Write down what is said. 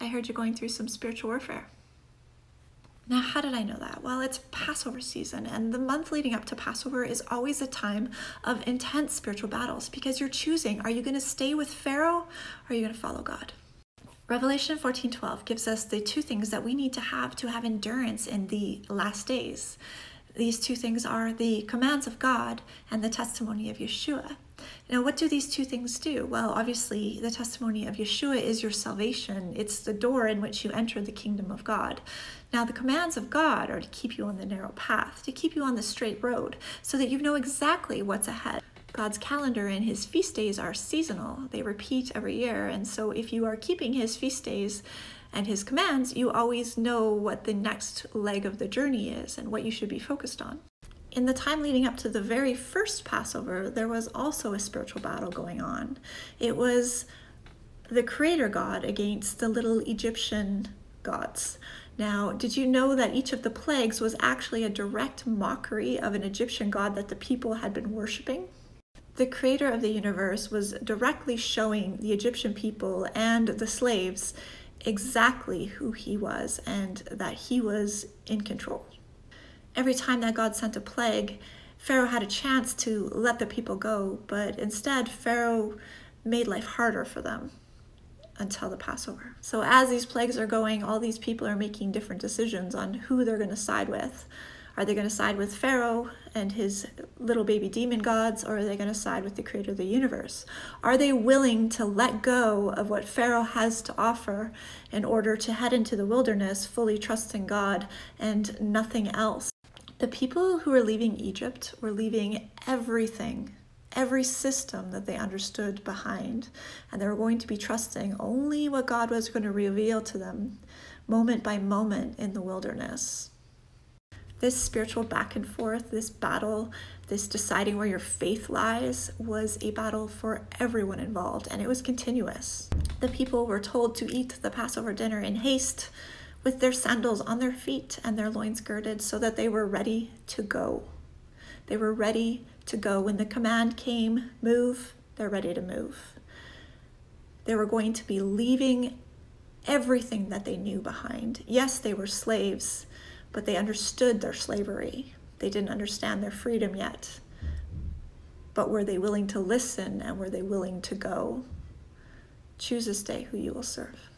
I heard you're going through some spiritual warfare. Now, how did I know that? Well, it's Passover season, and the month leading up to Passover is always a time of intense spiritual battles because you're choosing, are you going to stay with Pharaoh or are you going to follow God? Revelation 14:12 gives us the two things that we need to have endurance in the last days. These two things are the commands of God and the testimony of Yeshua. Now, what do these two things do? Well, obviously, the testimony of Yeshua is your salvation. It's the door in which you enter the kingdom of God. Now, the commands of God are to keep you on the narrow path, to keep you on the straight road, so that you know exactly what's ahead. God's calendar and his feast days are seasonal. They repeat every year. And so if you are keeping his feast days and his commands, you always know what the next leg of the journey is and what you should be focused on. In the time leading up to the very first Passover, there was also a spiritual battle going on. It was the creator God against the little Egyptian gods. Now, did you know that each of the plagues was actually a direct mockery of an Egyptian god that the people had been worshiping? The creator of the universe was directly showing the Egyptian people and the slaves exactly who he was and that he was in control. Every time that God sent a plague, Pharaoh had a chance to let the people go, but instead Pharaoh made life harder for them until the Passover. So as these plagues are going, all these people are making different decisions on who they're going to side with. Are they going to side with Pharaoh and his little baby demon gods, or are they going to side with the creator of the universe? Are they willing to let go of what Pharaoh has to offer in order to head into the wilderness, fully trusting God and nothing else? The people who were leaving Egypt were leaving everything, every system that they understood behind, and they were going to be trusting only what God was going to reveal to them moment by moment in the wilderness. This spiritual back and forth, this battle, this deciding where your faith lies, was a battle for everyone involved, and it was continuous. The people were told to eat the Passover dinner in haste, with their sandals on their feet and their loins girded, so that they were ready to go. They were ready to go. When the command came, move, they're ready to move. They were going to be leaving everything that they knew behind. Yes, they were slaves, but they understood their slavery. They didn't understand their freedom yet. But were they willing to listen, and were they willing to go? Choose this day who you will serve.